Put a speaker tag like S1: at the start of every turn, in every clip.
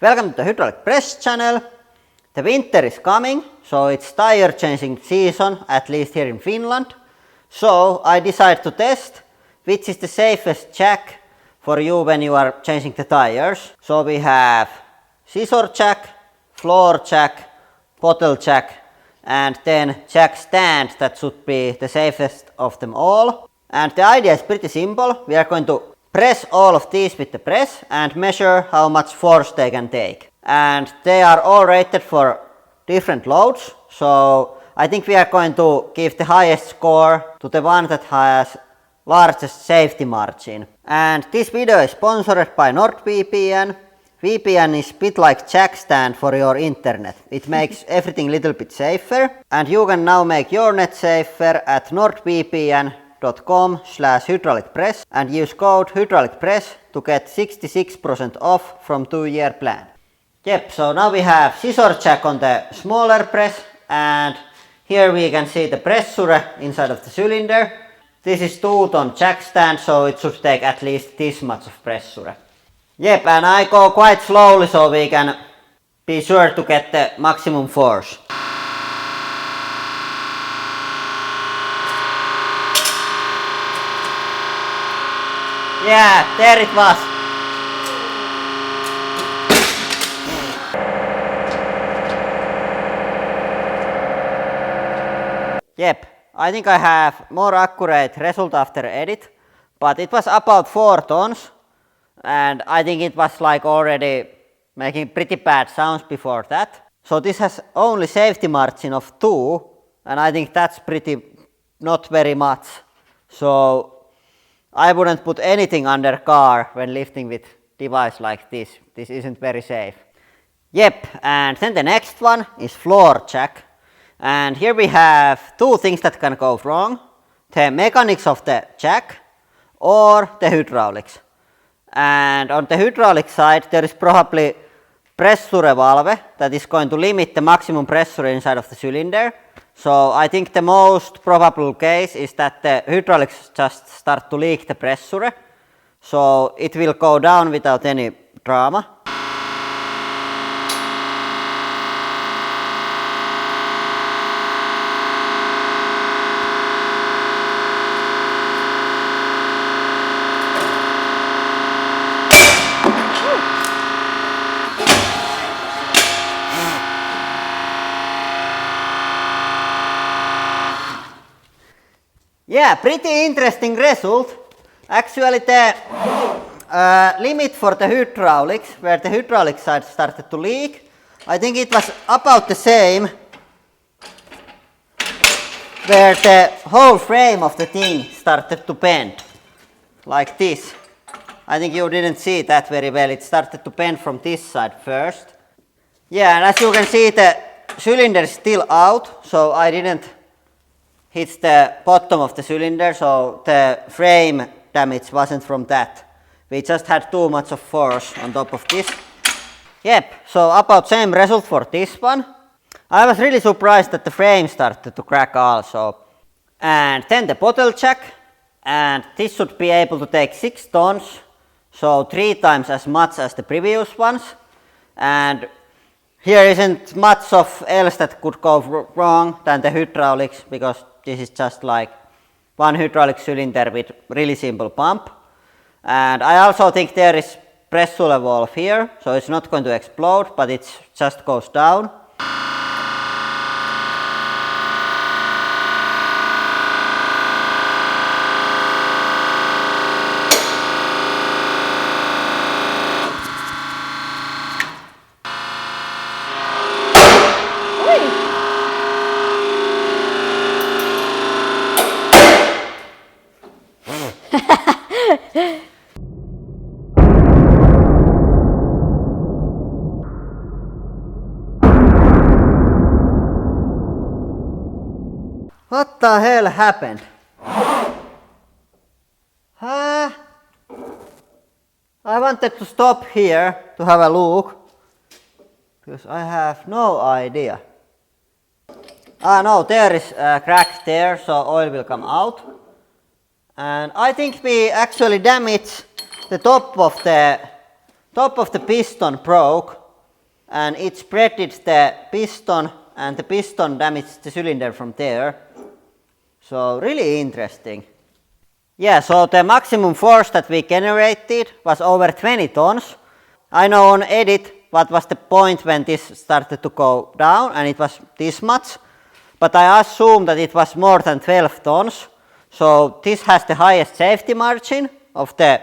S1: Welcome to the hydraulic press channel. The winter is coming, so it's tire changing season, at least here in Finland. So I decided to test which is the safest jack for you when you are changing the tires. So we have scissor jack, floor jack, bottle jack, and then jack stand that should be the safest of them all. And the idea is pretty simple. We are going to press all of these with the press and measure how much force they can take. And they are all rated for different loads. So I think we are going to give the highest score to the one that has largest safety margin. And this video is sponsored by NordVPN. VPN is a bit like jack stand for your internet. It makes everything a little bit safer. And you can now make your net safer at nordvpn.com/hydraulicpress and use code hydraulicpress to get 66% off from 2-year plan. Yep, so now we have scissor jack on the smaller press, and here we can see the pressure inside of the cylinder. This is 2-ton jack stand, so it should take at least this much of pressure. Yep, and I go quite slowly so we can be sure to get the maximum force. Yeah, there it was. Yep, I think I have more accurate result after edit, but it was about 4 tons. And I think it was like already making pretty bad sounds before that. So this has only safety margin of 2, and I think that's pretty not very much. So I wouldn't put anything under car when lifting with device like this. This isn't very safe. Yep, and then the next one is floor jack. And here we have 2 things that can go wrong. The mechanics of the jack or the hydraulics. And on the hydraulic side there is probably pressure valve that is going to limit the maximum pressure inside of the cylinder. So I think the most probable case is that the hydraulics just start to leak the pressure. So it will go down without any drama. Yeah, pretty interesting result. Actually the limit for the hydraulics, where the hydraulic side started to leak, I think it was about the same where the whole frame of the thing started to bend, like this. I think you didn't see that very well. It started to bend from this side first. Yeah, and as you can see the cylinder is still out, so I didn't hit the bottom of the cylinder, so the frame damage wasn't from that. We just had too much of force on top of this. Yep, so about same result for this one. I was really surprised that the frame started to crack also. And then the bottle jack, and this should be able to take 6 tons, so 3 times as much as the previous ones. And here isn't much of else that could go wrong than the hydraulics, because this is just like one hydraulic cylinder with really simple pump. And I also think there is pressure valve here, so it's not going to explode, but it just goes down. What the hell happened? I wanted to stop here to have a look, because I have no idea. No, there is a crack there, so oil will come out. And I think we actually damaged the top of the piston broke. and it spreaded the piston and the piston damaged the cylinder from there. So really interesting. Yeah, so the maximum force that we generated was over 20 tons. I know on edit what was the point when this started to go down, and it was this much. But I assume that it was more than 12 tons. So this has the highest safety margin of the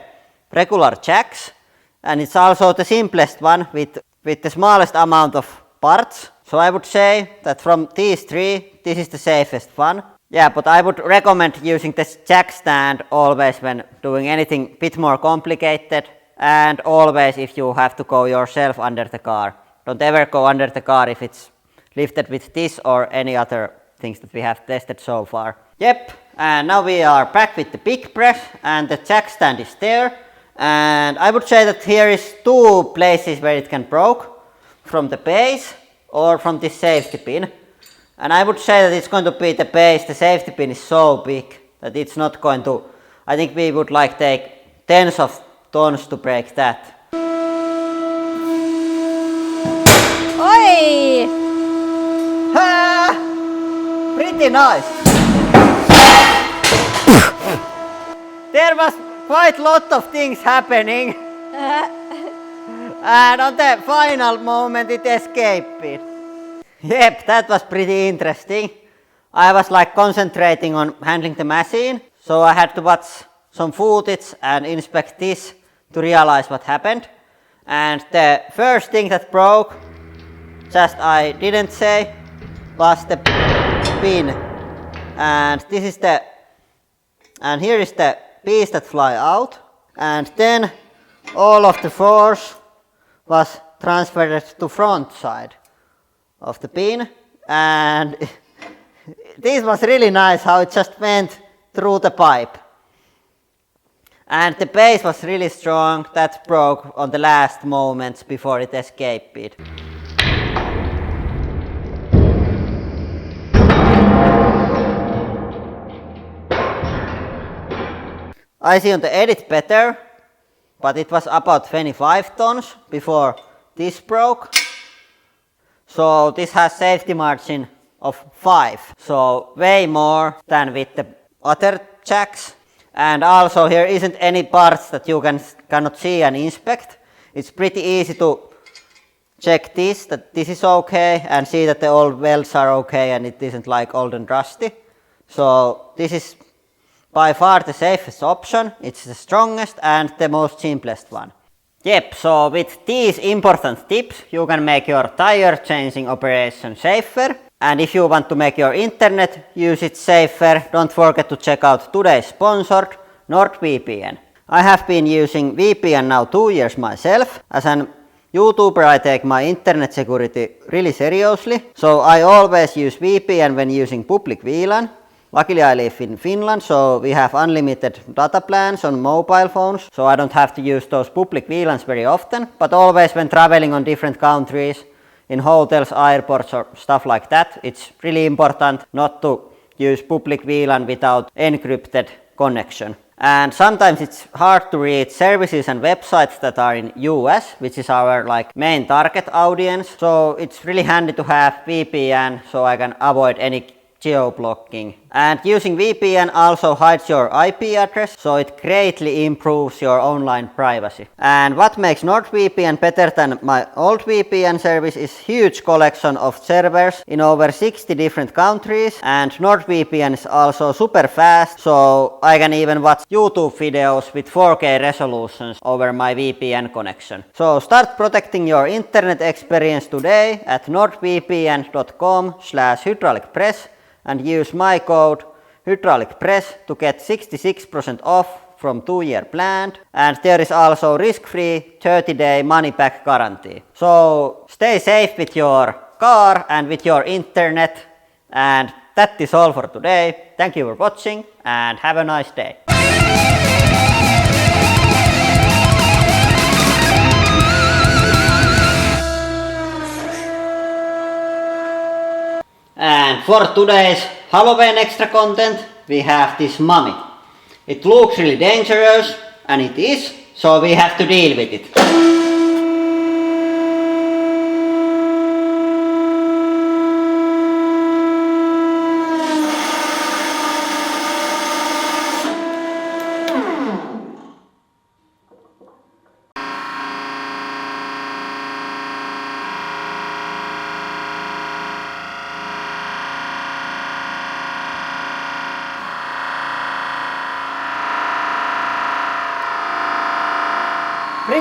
S1: regular jacks, and it's also the simplest one with the smallest amount of parts. So I would say that from these three, this is the safest one. Yeah, but I would recommend using this jack stand always when doing anything a bit more complicated, and always if you have to go yourself under the car. Don't ever go under the car if it's lifted with this or any other things that we have tested so far. Yep, and now we are back with the big press, and the jack stand is there. And I would say that here is two places where it can break, from the base or from this safety pin. And I would say that it's going to be the base. The safety pin is so big that it's not going to, I think we would like take tens of tons to break that.
S2: Oi!
S1: Pretty nice. There was quite a lot of things happening. And on the final moment it escaped. Yep, that was pretty interesting. I was like concentrating on handling the machine, so I had to watch some footage and inspect this to realize what happened. And the first thing that broke, just I didn't say, was the pin. And this is the, and here is the piece that fly out. And then all of the force was transferred to front side of the pin, and this was really nice how it just went through the pipe. And the base was really strong, that broke on the last moments before it escaped. I see on the edit better, but it was about 25 tons before this broke. So this has safety margin of 5, so way more than with the other jacks. And also here isn't any parts that you cannot see and inspect. It's pretty easy to check this, that this is okay, and see that the old welds are okay and it isn't like old and rusty. So this is by far the safest option. It's the strongest and the most simplest one. Yep, so with these important tips you can make your tire changing operation safer. And if you want to make your internet usage safer, don't forget to check out today's sponsor, NordVPN. I have been using VPN now 2 years myself. As an YouTuber I take my internet security really seriously, so I always use VPN when using public VLAN. Luckily I live in Finland, so we have unlimited data plans on mobile phones, so I don't have to use those public VLANs very often, but always when traveling on different countries, in hotels, airports or stuff like that, it's really important not to use public VLAN without encrypted connection. And sometimes it's hard to reach services and websites that are in US, which is our main target audience, so it's really handy to have VPN so I can avoid any geo-blocking. And using VPN also hides your IP address, so it greatly improves your online privacy. And what makes NordVPN better than my old VPN service is huge collection of servers in over 60 different countries, and NordVPN is also super fast, so I can even watch YouTube videos with 4K resolutions over my VPN connection. So start protecting your internet experience today at nordvpn.com/hydraulicpress and use my code hydraulicpress to get 66% off from 2-year plan, and there is also risk-free 30-day money-back guarantee. So stay safe with your car and with your internet, and that is all for today. Thank you for watching and have a nice day. And for today's Halloween extra content, we have this mummy. It looks really dangerous, and it is, so we have to deal with it.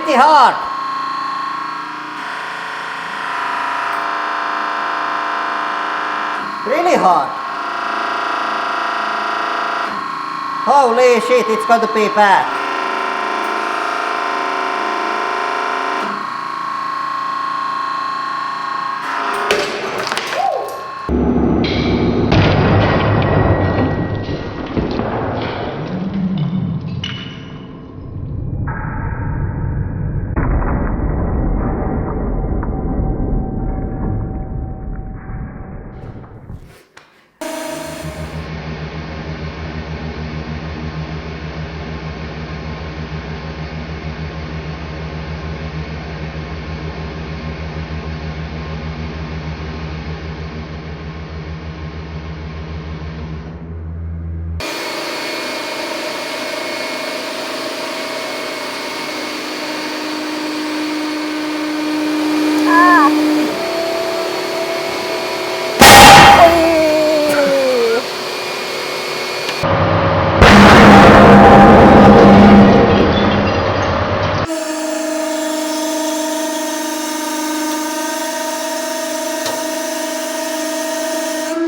S1: pretty hard. Really hard. Holy shit, it's going to be bad.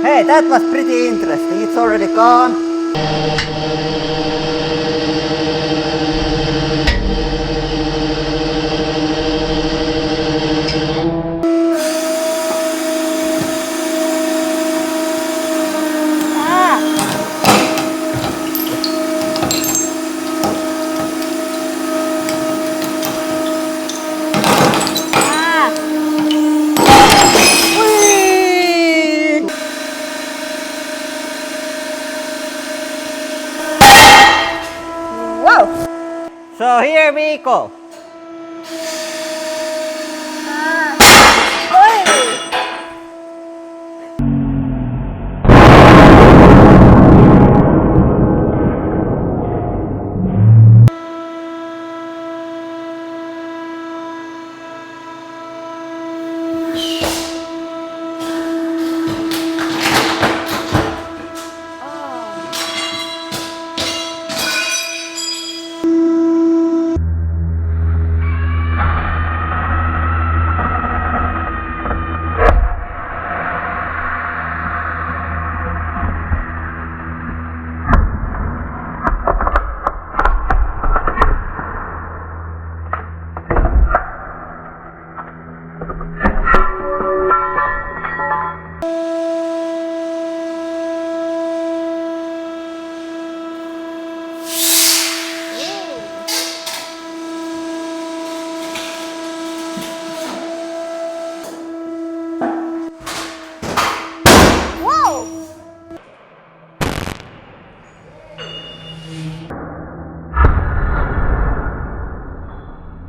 S1: Hey, that was pretty interesting. It's already gone. So here we go.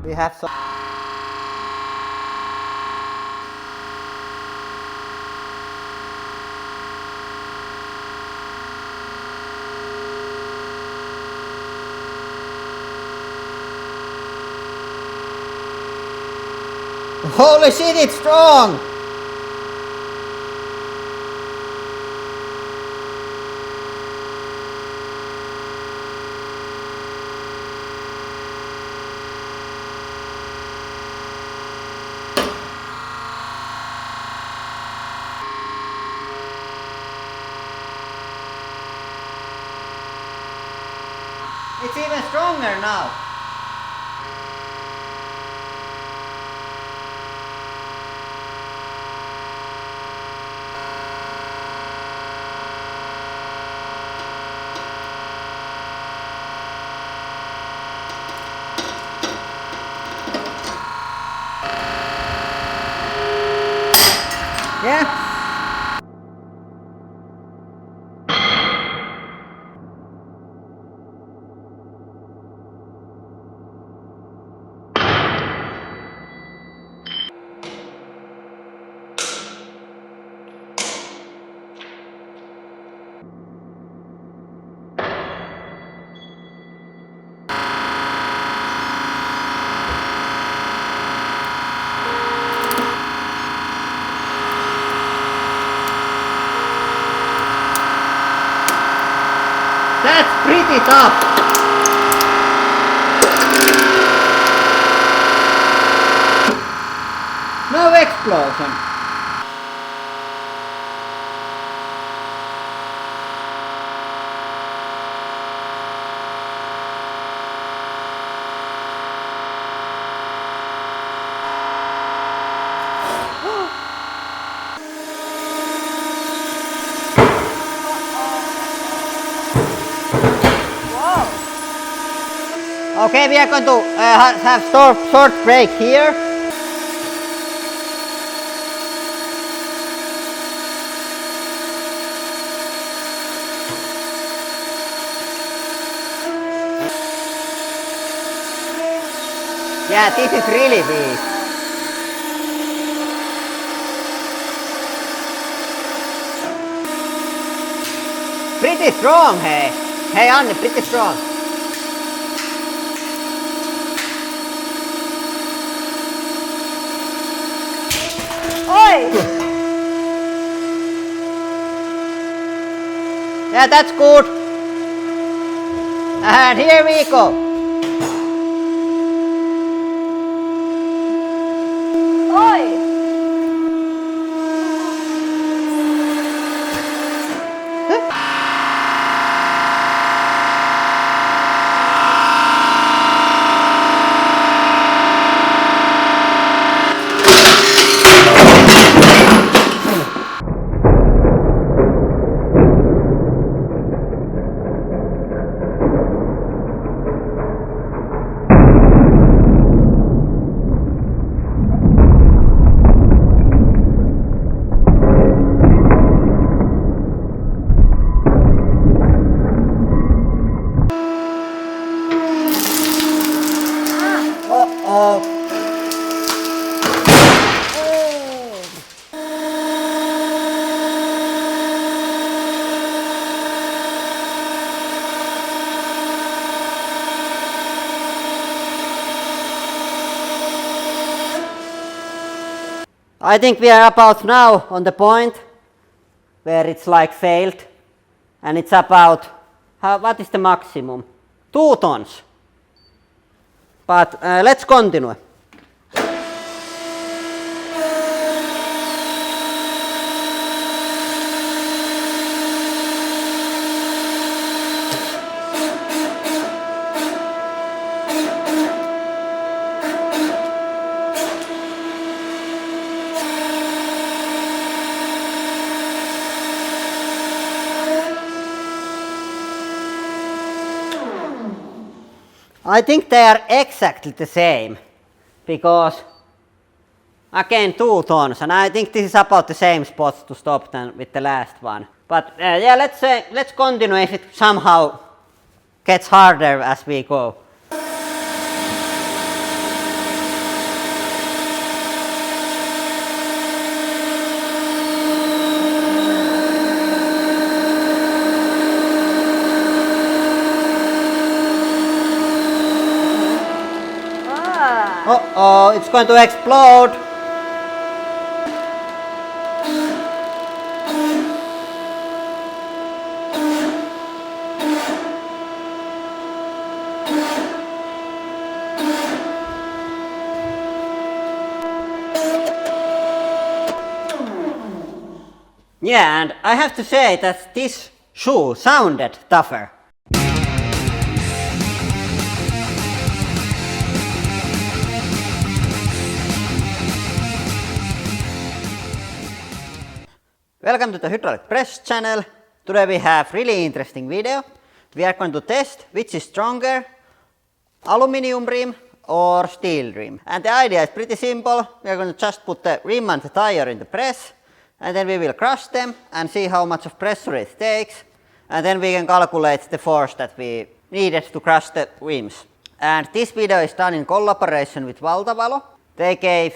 S1: We have some. Holy shit, it's strong! It's even stronger now. Yeah. That's pretty tough. no explosion. Okay, we are going to have short break here. Yeah, this is really big. Pretty strong, hey. Hey, Anni, pretty strong. Oi! Yeah, that's good. And here we go. Oi! I think we are about now on the point where it's like failed, and it's about, what is the maximum? 2 tons. But let's continue. I think they are exactly the same, because again 2 tons, and I think this is about the same spot to stop than with the last one. But yeah, let's continue if it somehow gets harder as we go. Uh-oh, it's going to explode. Yeah, and I have to say that this shoe sounded tougher. Welcome to the hydraulic press channel. Today we have really interesting video. We are going to test which is stronger, aluminium rim or steel rim. And the idea is pretty simple. We are going to just put the rim and the tire in the press, and then we will crush them and see how much of pressure it takes, and then we can calculate the force that we needed to crush the rims. And this video is done in collaboration with Valtavalo. They gave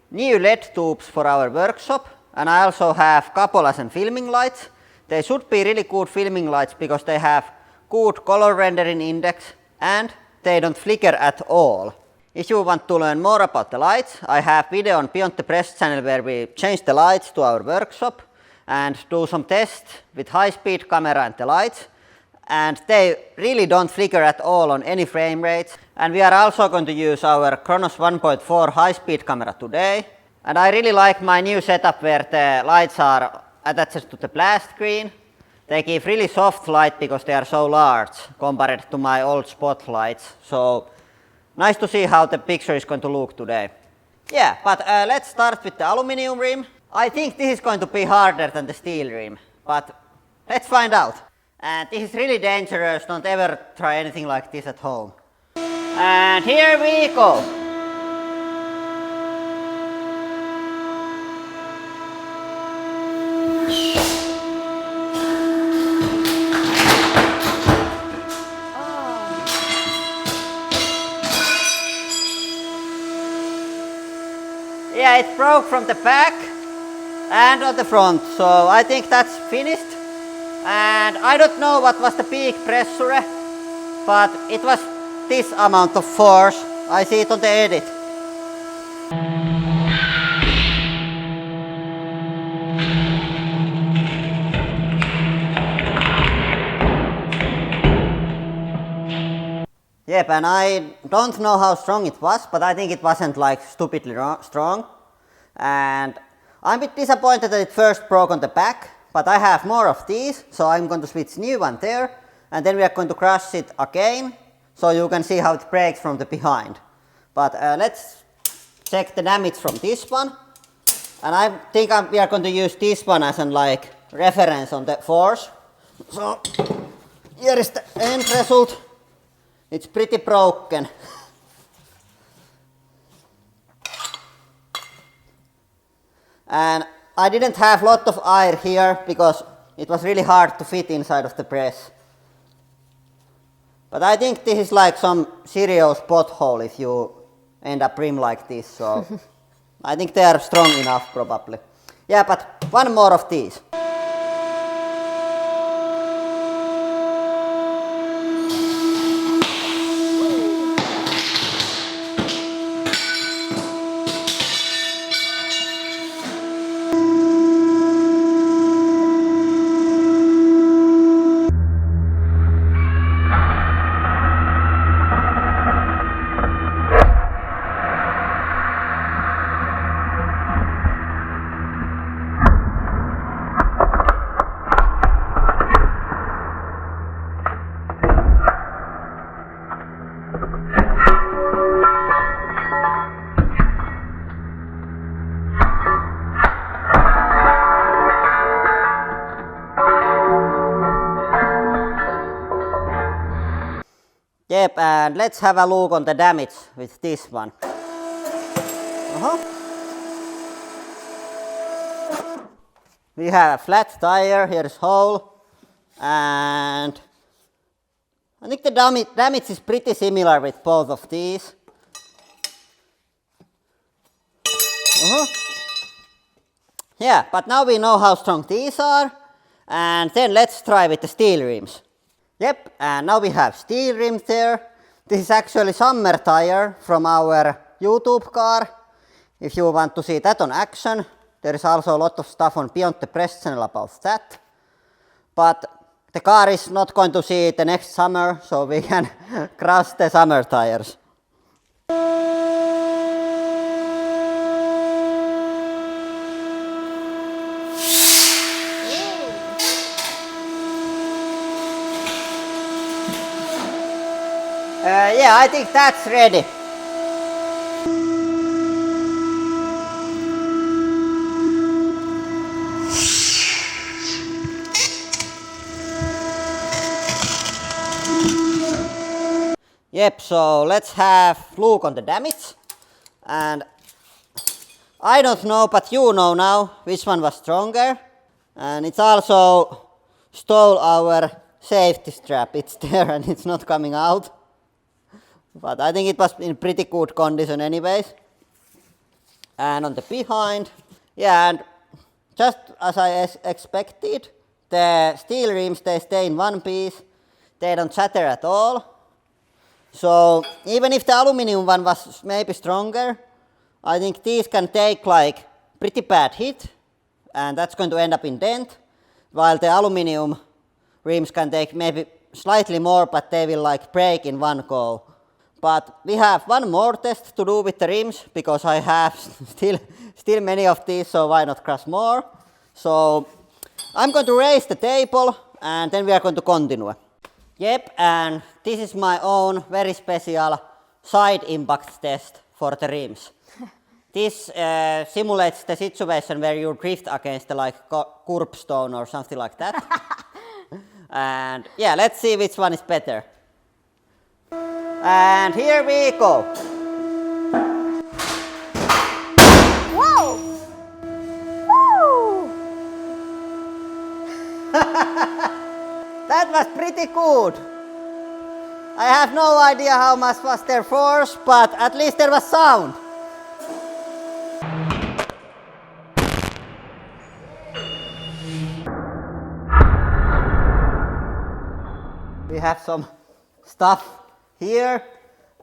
S1: new LED tubes for our workshop. And I also have cupolas and filming lights. They should be really good filming lights because they have good color rendering index and they don't flicker at all. If you want to learn more about the lights, I have video on Beyond the Press channel where we change the lights to our workshop and do some tests with high-speed camera and the lights. And they really don't flicker at all on any frame rates. And we are also going to use our Kronos 1.4 high-speed camera today. And I really like my new setup where the lights are attached to the blast screen. They give really soft light because they are so large compared to my old spotlights. So nice to see how the picture is going to look today. Yeah, but let's start with the aluminum rim. I think this is going to be harder than the steel rim, but let's find out. And this is really dangerous, don't ever try anything like this at home. And here we go. Yeah, it broke from the back and on the front, so I think that's finished. And I don't know what was the peak pressure, but it was this amount of force. I see it on the edit. Yep, and I don't know how strong it was, but I think it wasn't like stupidly strong. And I'm a bit disappointed that it first broke on the back, but I have more of these, so I'm going to switch new one there, and then we are going to crush it again, so you can see how it breaks from the behind. But let's check the damage from this one, and I think we are going to use this one as an like reference on the force. So here is the end result. It's pretty broken. And I didn't have a lot of air here because it was really hard to fit inside of the press. But I think this is like some serious pothole if you end up rim like this, so I think they are strong enough probably. Yeah, but one more of these. Yep, and let's have a look on the damage with this one. We have a flat tire, here is hole, and I think the damage is pretty similar with both of these. Yeah, but now we know how strong these are, and then let's try with the steel rims. Yep, and now we have steel rims there. This is actually summer tire from our YouTube car. If you want to see that on action, there is also a lot of stuff on Beyond the Press channel about that. But the car is not going to see it the next summer, so we can crush the summer tires. Yeah, I think that's ready. Yep, so let's have a look on the damage. And I don't know, but you know now which one was stronger. And it's also stole our safety strap. It's there and it's not coming out. But I think it was in pretty good condition anyways. And on the behind, yeah, and just as I expected, the steel rims, they stay in one piece. They don't shatter at all. So even if the aluminum one was maybe stronger, I think these can take like pretty bad hit, and that's going to end up in dent, while the aluminum rims can take maybe slightly more, but they will like break in one go. But we have one more test to do with the rims because I have still many of these, so why not crush more? So I'm going to raise the table and then we are going to continue. Yep, and this is my own very special side impact test for the rims. This simulates the situation where you drift against the curbstone or something like that. And yeah, let's see which one is better. And here we go.
S2: Whoa! Woo!
S1: That was pretty good. I have no idea how much was their force, but at least there was sound. We have some stuff here,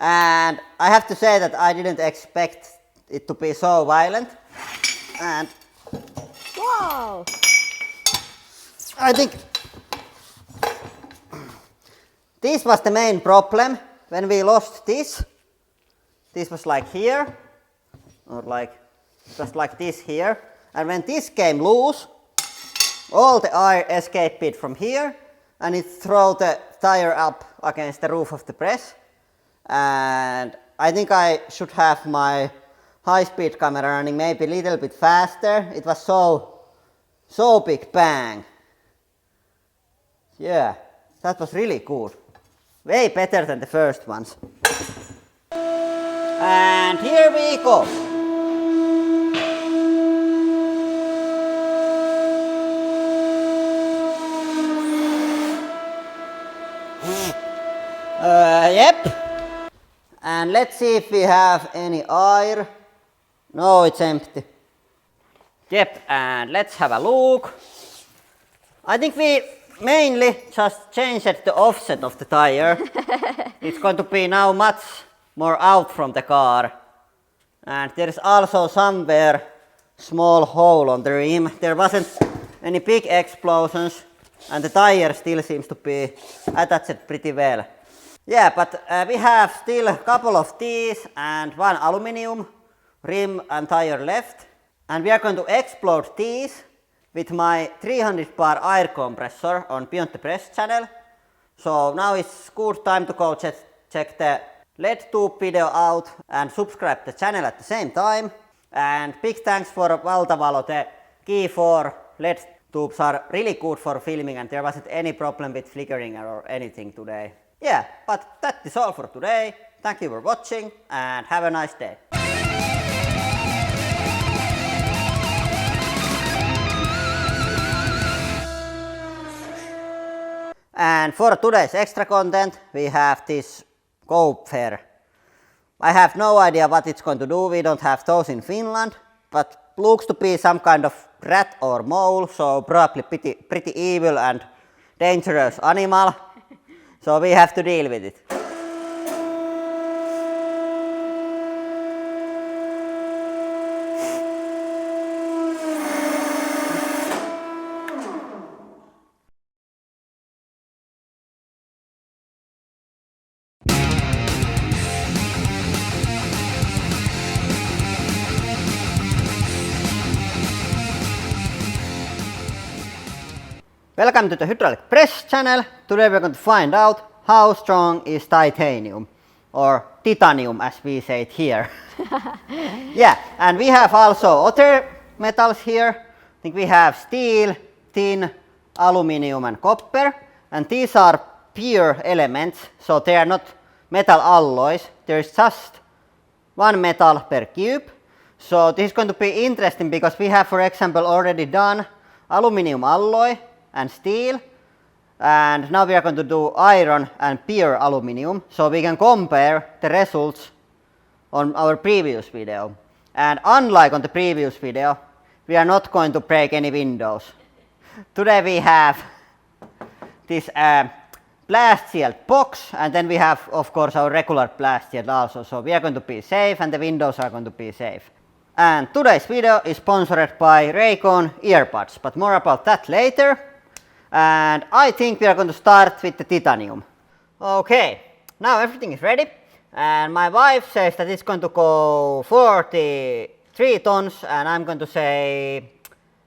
S1: and I have to say that I didn't expect it to be so violent. And
S2: Whoa!
S1: I think this was the main problem when we lost this. This was like here, or like just like this here. And when this came loose, all the air escaped from here and it threw the tire up against the roof of the press. And I think I should have my high-speed camera running maybe a little bit faster. It was so big bang. Yeah, that was really good. Way better than the first ones. And here we go. Yep. And let's see if we have any air. No, it's empty. Yep, and let's have a look. I think we mainly just changed the offset of the tire. It's going to be now much more out from the car. And there is also somewhere small hole on the rim. There wasn't any big explosions and the tire still seems to be attached pretty well. Yeah, but we have still a couple of these and one aluminium rim and tire left. And we are going to explode these with my 300 bar air compressor on Beyond the Press channel. So now it's good time to go check the LED tube video out and subscribe the channel at the same time. And big thanks for Valtavalo. The key for LED tubes are really good for filming and there wasn't any problem with flickering or anything today. Yeah, but that is all for today. Thank you for watching and have a nice day. And for today's extra content, we have this cope fair. I have no idea what it's going to do. We don't have those in Finland, but looks to be some kind of rat or mole, so probably pretty evil and dangerous animal. So we have to deal with it. Welcome to the Hydraulic Press channel. Today we're going to find out how strong is titanium, or titanium as we say it here. Yeah, and we have also other metals here. I think we have steel, tin, aluminium and copper. And these are pure elements, so they are not metal alloys. There is just one metal per cube. So this is going to be interesting because we have, for example, already done aluminium alloy and steel, and now we are going to do iron and pure aluminium, so we can compare the results on our previous video. And unlike on the previous video, we are not going to break any windows. Today we have this blast shield box, and then we have of course our regular blast shield also, so we are going to be safe and the windows are going to be safe. And today's video is sponsored by Raycon earbuds, but more about that later. And I think we are going to start with the titanium. Okay, now everything is ready And my wife says that it's going to go 43 tons, and I'm going to say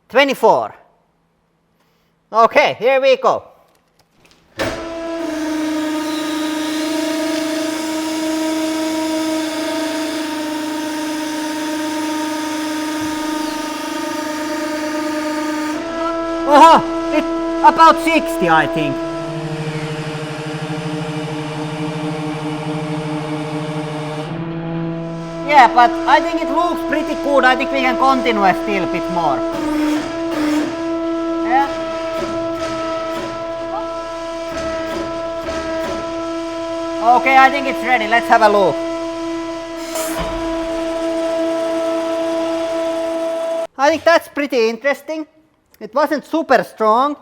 S1: 24. Okay, here we go. It's about 60, I think. Yeah, but I think it looks pretty good. I think we can continue still a bit more. Yeah. Okay, I think it's ready. Let's have a look. I think that's pretty interesting. It wasn't super strong.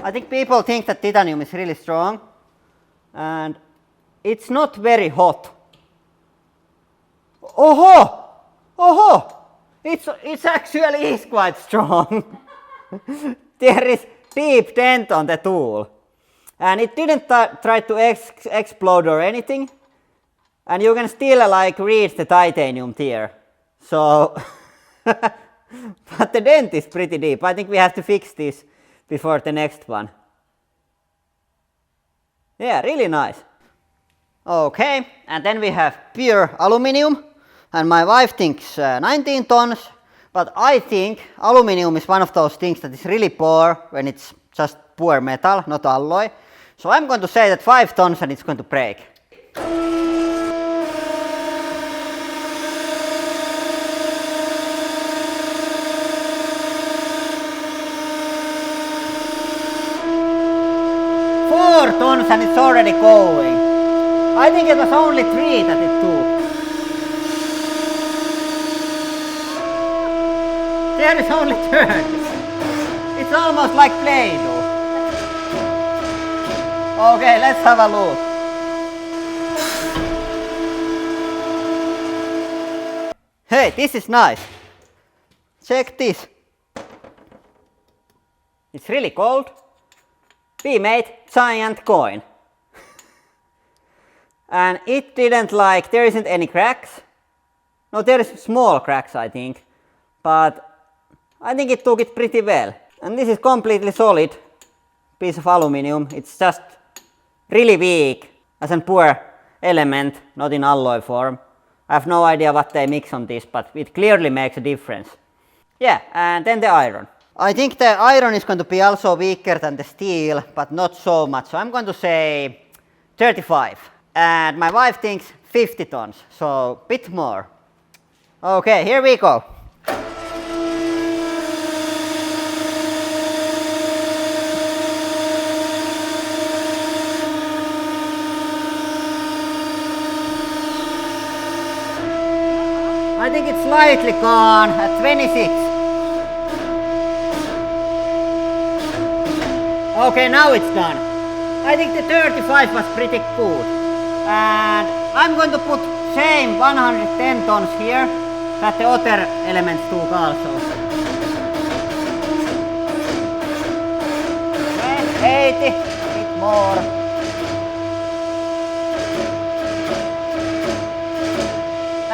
S1: I think people think that titanium is really strong. And it's not very hot. Oh, it's actually is quite strong. There is deep dent on the tool, and it didn't try to explode or anything, and you can still like reach the titanium there. So, but the dent is pretty deep. I think we have to fix this before the next one. Yeah, really nice. Okay, and then we have pure aluminum. And my wife thinks 19 tons, but I think aluminum is one of those things that is really poor when it's just pure metal, not alloy. So I'm going to say that 5 tons and it's going to break. Four tons and it's already going. I think it was only 3 that it took. There is only 30. It's almost like playdoh. Okay, let's have a look. Hey, this is nice. Check this. It's really cold. We made giant coin. And it didn't like, there isn't any cracks. No, there is small cracks, I think. But I think it took it pretty well. And this is completely solid piece of aluminum. It's just really weak as a poor element, not in alloy form. I have no idea what they mix on this, but it clearly makes a difference. Yeah, and then the iron. I think the iron is going to be also weaker than the steel, but not so much. So I'm going to say 35. And my wife thinks 50 tons, so a bit more. Okay, here we go. I think it's slightly gone at 26. Okay, now it's done. I think the 35 was pretty good. And I'm going to put same 110 tons here that the other elements took also. And 80, a bit more.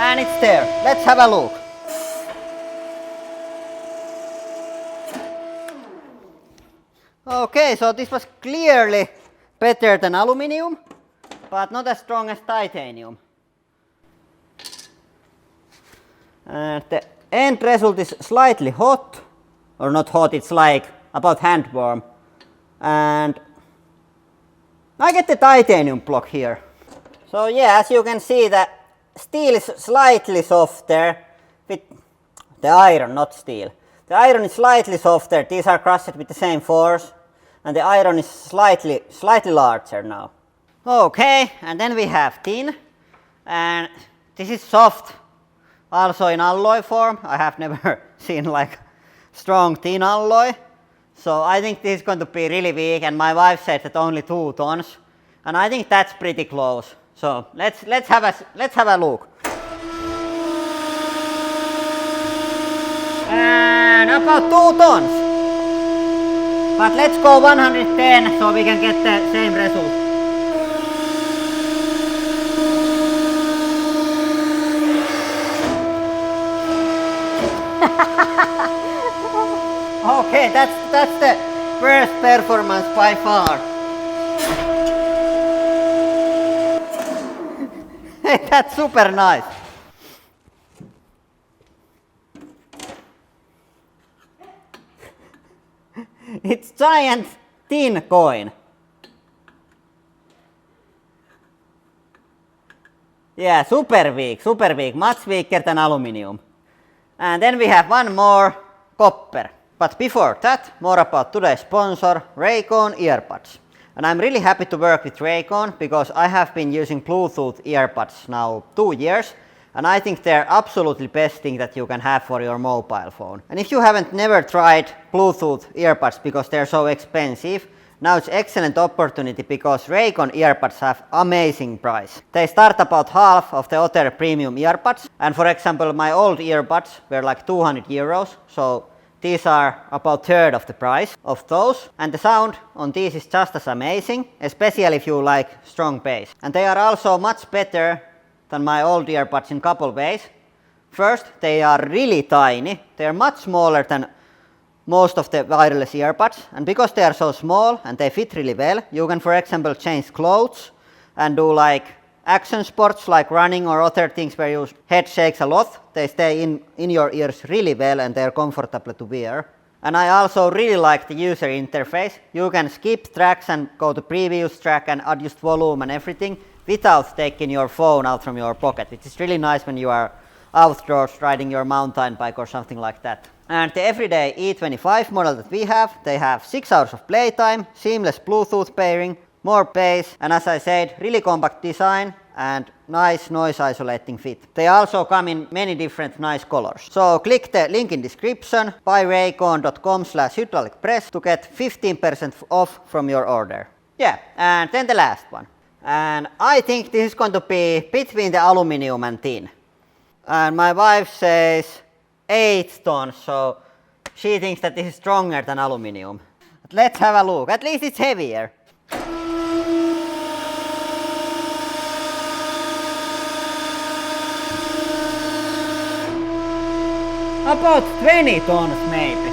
S1: And it's there. Let's have a look. Okay, so this was clearly better than aluminum, but not as strong as titanium. And the end result is slightly hot, or not hot, it's like about hand warm. And I get the titanium block here. So yeah, as you can see, that steel is slightly softer with the iron, not steel. The iron is slightly softer. These are crushed with the same force, and the iron is slightly larger now. Okay, and then we have tin, and this is soft, also in alloy form. I have never seen like strong tin alloy, so I think this is going to be really weak. And my wife said that only 2 tons, and I think that's pretty close. So let's have a look. And about 2 tons. But let's go 110 so we can get the same result. Okay, that's the worst performance by far. That's super nice. It's giant tin coin. Yeah, super weak, much weaker than aluminium. And then we have one more, copper. But before that, more about today's sponsor, Raycon earbuds. And I'm really happy to work with Raycon because I have been using Bluetooth earbuds now 2 years. And I think they're absolutely best thing that you can have for your mobile phone. And if you haven't never tried Bluetooth earbuds because they're so expensive, now it's excellent opportunity because Raycon earbuds have amazing price. They start about half of the other premium earbuds. And for example, my old earbuds were like 200 euros. So these are about third of the price of those. And the sound on these is just as amazing, especially if you like strong bass. And they are also much better than my old earbuds in couple ways. First, they are really tiny. They are much smaller than most of the wireless earbuds, and because they are so small and they fit really well, you can for example change clothes and do like action sports like running or other things where your head shakes a lot. They stay in your ears really well and they are comfortable to wear. And I also really like the user interface. You can skip tracks and go to previous track and adjust volume and everything without taking your phone out from your pocket, which is really nice when you are outdoors riding your mountain bike or something like that. And the everyday E25 model that we have, they have 6 hours of playtime, seamless Bluetooth pairing, more bass, and as I said, really compact design and nice noise isolating fit. They also come in many different nice colors. So click the link in description, buyraycon.com/hydraulicpress to get 15% off from your order. Yeah, and then the last one. And I think this is going to be between the aluminium and tin. And my wife says 8 tons, so she thinks that this is stronger than aluminium. But let's have a look. At least it's heavier. About 20 tons maybe.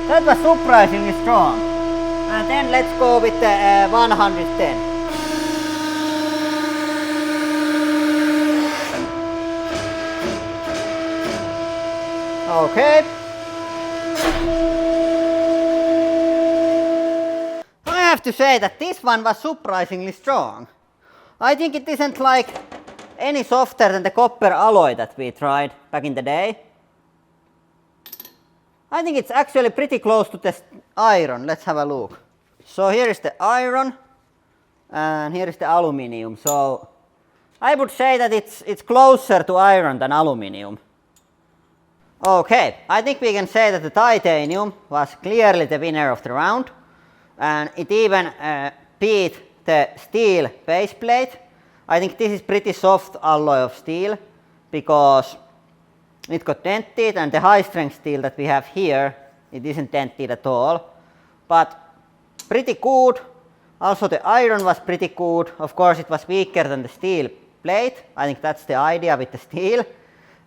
S1: That was surprisingly strong. And then let's go with the 110. Okay. I have to say that this one was surprisingly strong. I think it isn't like any softer than the copper alloy that we tried back in the day. I think it's actually pretty close to the iron. Let's have a look. So here is the iron and here is the aluminium. So I would say that it's closer to iron than aluminium. Okay, I think we can say that the titanium was clearly the winner of the round, and it even beat the steel base plate. I think this is pretty soft alloy of steel because it got dented, and the high strength steel that we have here, it isn't dented at all, but pretty good. Also the iron was pretty good. Of course it was weaker than the steel plate. I think that's the idea with the steel.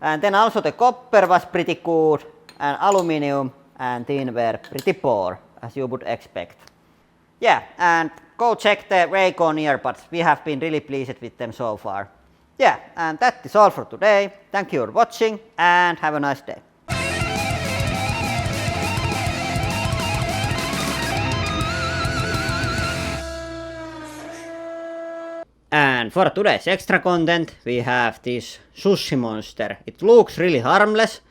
S1: And then also the copper was pretty good, and aluminium and tin were pretty poor, as you would expect. Yeah, and go check the Raycon earbuds. We have been really pleased with them so far. Yeah, and that is all for today. Thank you for watching and have a nice day. And for today's extra content, we have this sushi monster. It looks really harmless,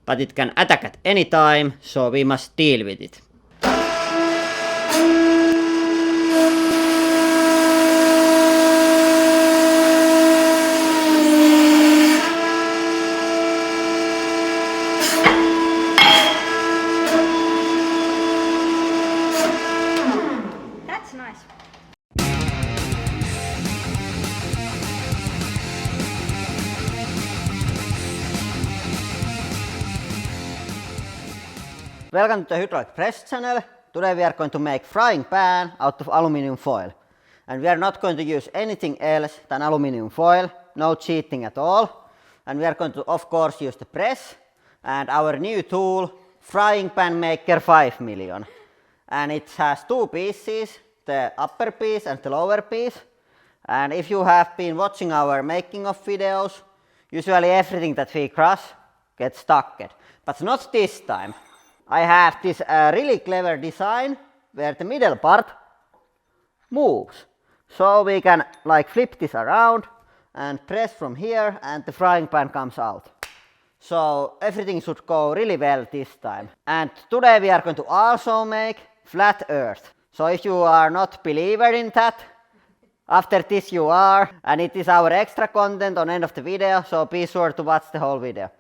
S1: but it can attack at any time, so we must deal with it.
S2: That's nice.
S1: Welcome to the Hydraulic Press channel. Today we are going to make frying pan out of aluminium foil. And we are not going to use anything else than aluminium foil, no cheating at all. And we are going to of course use the press and our new tool, Frying Pan Maker 5 million. And it has two pieces, the upper piece and the lower piece. And if you have been watching our making of videos, usually everything that we crush gets stuck. But not this time. I have this really clever design where the middle part moves. So we can like flip this around and press from here and the frying pan comes out. So everything should go really well this time. And today we are going to also make flat earth. So if you are not believer in that, after this you are, and it is our extra content on end of the video, so be sure to watch the whole video.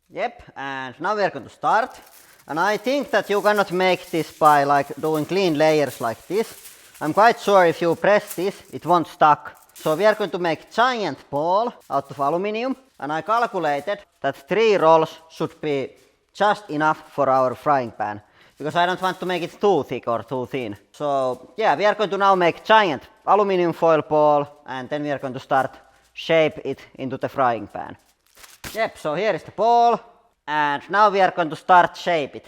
S1: Yep, and now we are going to start. And I think that you cannot make this by like doing clean layers like this. I'm quite sure if you press this, it won't stuck. So we are going to make giant ball out of aluminium. And I calculated that 3 rolls should be just enough for our frying pan. Because I don't want to make it too thick or too thin. So yeah, we are going to now make giant aluminium foil ball. And then we are going to start shape it into the frying pan. Yep, so here is the ball. And now we are going to start shape it.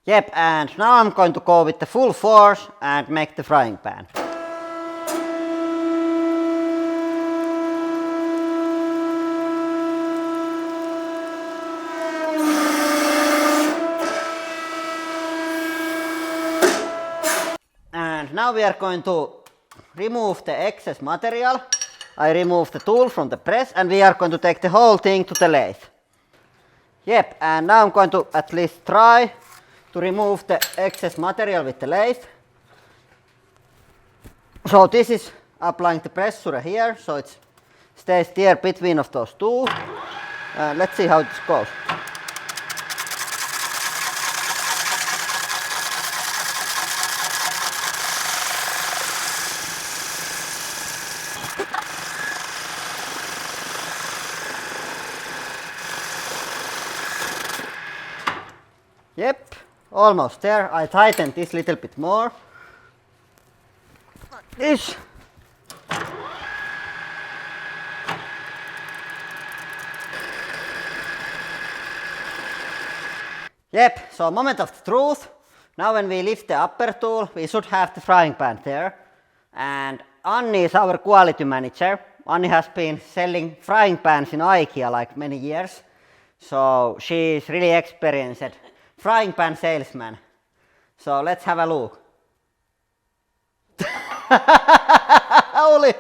S1: Yep, and now I'm going to go with the full force and make the frying pan. And now we are going to remove the excess material. I remove the tool from the press and we are going to take the whole thing to the lathe. Yep, and now I'm going to at least try to remove the excess material with the lathe. So this is applying the pressure here, so it stays there between of those two. Let's see how this goes. Yep, almost there. I tightened this a little bit more. Like this. Yep, so moment of the truth. Now when we lift the upper tool, we should have the frying pan there. And Anni is our quality manager. Anni has been selling frying pans in IKEA like many years. So she is really experienced frying pan salesman. So let's have a look. Holy,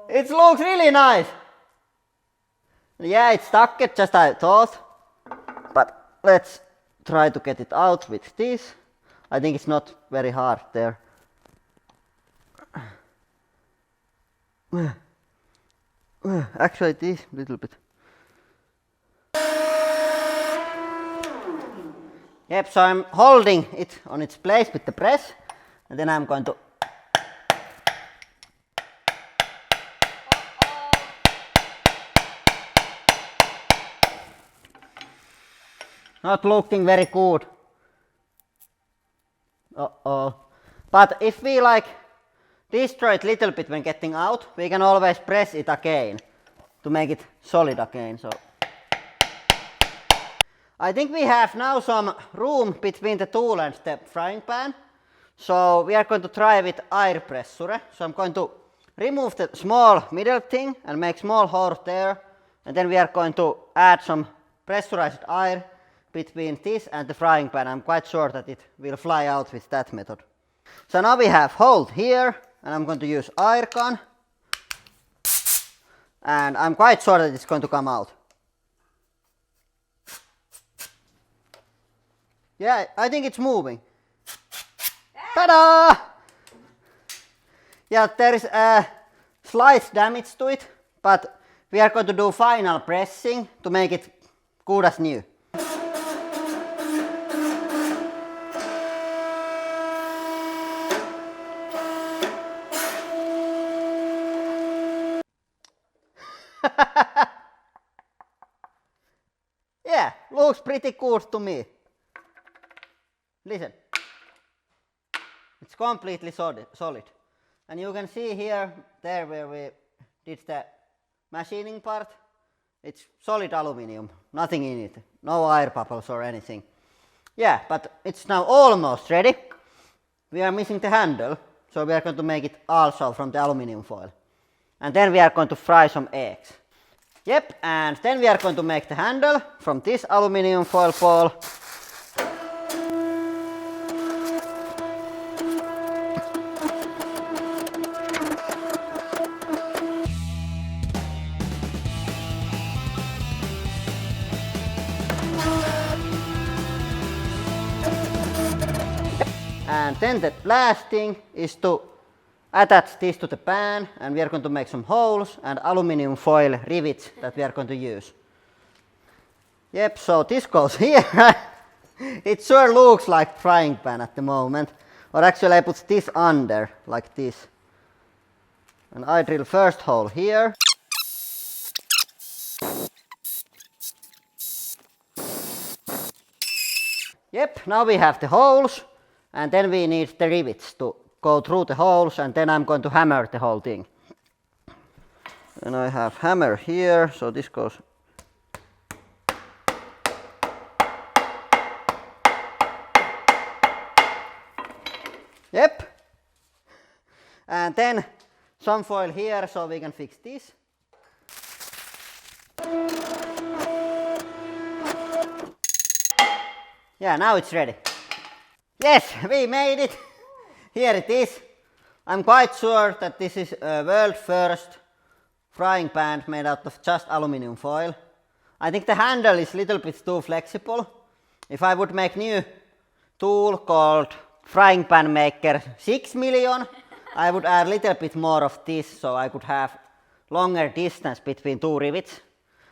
S1: it looks really nice. Yeah, it's stuck it just I thought. But let's try to get it out with this. I think it's not very hard there. Actually it is a little bit. Yep, so I'm holding it on its place with the press, and then I'm going to not looking very good. Uh-oh. But if we like destroy it a little bit when getting out, we can always press it again to make it solid again. So I think we have now some room between the tool and the frying pan. So we are going to try with air pressure. So I'm going to remove the small middle thing and make small hole there. And then we are going to add some pressurized air between this and the frying pan. I'm quite sure that it will fly out with that method. So now we have hole here and I'm going to use air gun. And I'm quite sure that it's going to come out. Yeah, I think it's moving. Ta-da! Yeah, there is a slight damage to it, but we are going to do final pressing to make it good as new. looks pretty good to me. Listen. It's completely solid. And you can see here, there where we did the machining part, it's solid aluminium, nothing in it, no air bubbles or anything. Yeah, but it's now almost ready. We are missing the handle, so we are going to make it also from the aluminium foil. And then we are going to fry some eggs. Yep, and then we are going to make the handle from this aluminium foil ball. And then the last thing is to attach this to the pan, and we are going to make some holes and aluminium foil rivets that we are going to use. Yep, so this goes here. It sure looks like frying pan at the moment. Or actually I put this under, like this. And I drill first hole here. Yep, now we have the holes. And then we need the rivets to go through the holes, and then I'm going to hammer the whole thing. And I have hammer here, so this goes. Yep. And then some foil here so we can fix this. Yeah, now it's ready. Yes, we made it. Here it is. I'm quite sure that this is a world first frying pan made out of just aluminium foil. I think the handle is a little bit too flexible. If I would make new tool called Frying Pan Maker 6 million, I would add a little bit more of this so I could have longer distance between two rivets.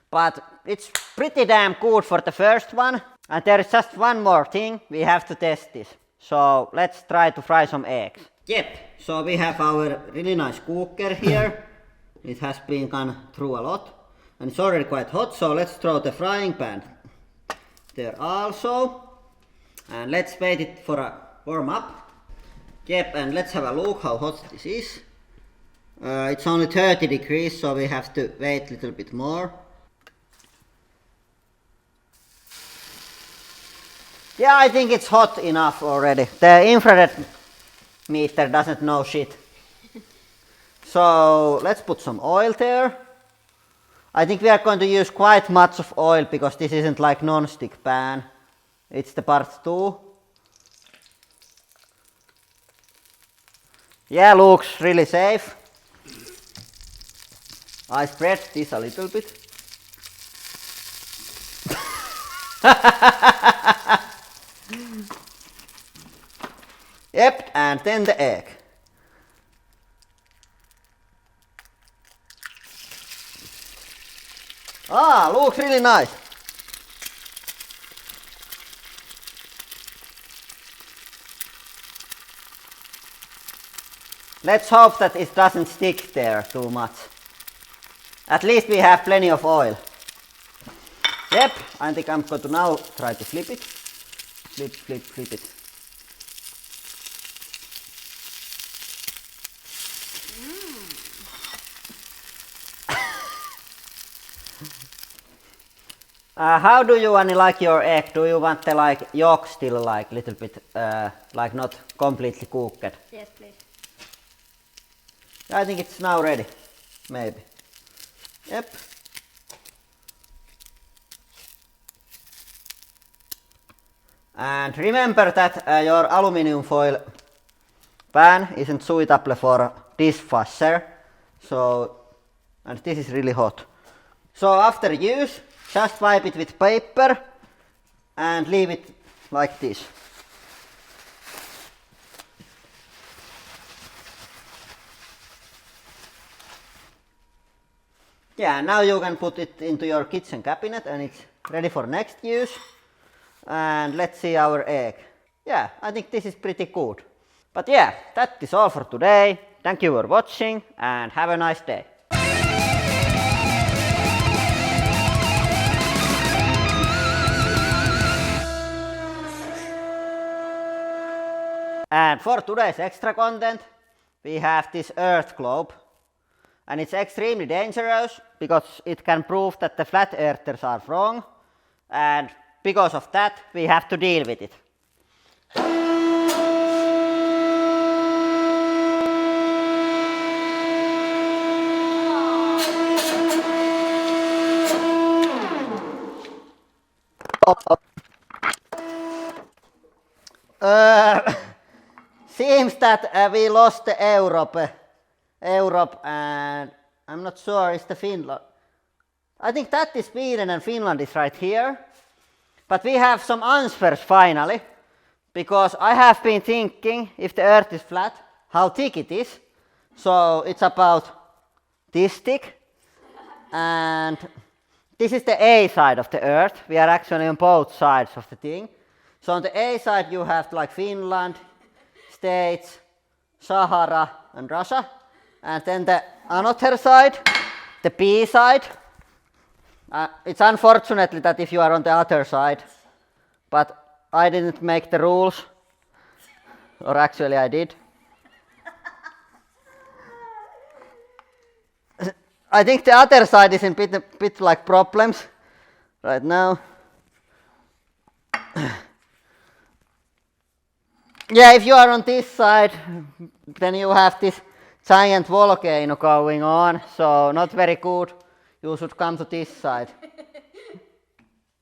S1: But it's pretty damn good for the first one. And there is just one more thing, we have to test this. So let's try to fry some eggs. Yep, so we have our really nice cooker here. It has been gone through a lot. And it's already quite hot, so let's throw the frying pan there also. And let's wait it for a warm up. Yep, and let's have a look how hot this is. It's only 30 degrees, so we have to wait a little bit more. Yeah, I think it's hot enough already. The infrared meter doesn't know shit. So let's put some oil there. I think we are going to use quite much of oil because this isn't like non-stick pan. It's the part 2. Yeah, looks really safe. I spread this a little bit. Yep, and then the egg. Ah, looks really nice. Let's hope that it doesn't stick there too much. At least we have plenty of oil. Yep, I think I'm going to now try to flip it. Flip, flip, flip it. How do you want to like your egg? Do you want the like yolk still like little bit like not completely cooked?
S2: Yes, please.
S1: I think it's now ready. Maybe. Yep. And remember that your aluminium foil pan isn't suitable for dishwasher. So, and this is really hot. So after use, just wipe it with paper and leave it like this. Yeah, now you can put it into your kitchen cabinet and it's ready for next use. And let's see our egg. Yeah, I think this is pretty good. But yeah, that is all for today. Thank you for watching and have a nice day. And for today's extra content, we have this Earth globe. And it's extremely dangerous because it can prove that the flat earthers are wrong. And because of that, we have to deal with it. Seems that we lost the Europe, and I'm not sure is the Finland. I think that is Sweden and Finland is right here. But we have some answers finally, because I have been thinking if the Earth is flat, how thick it is. So it's about this thick, and this is the A side of the Earth. We are actually on both sides of the thing. So on the A side you have like Finland, States, Sahara and Russia. And then the another side, the B side. It's unfortunately that if you are on the other side, but I didn't make the rules, or actually I did. I think the other side is in bit like problems right now. Yeah, if you are on this side, then you have this giant volcano going on, so not very good. You should come to this side.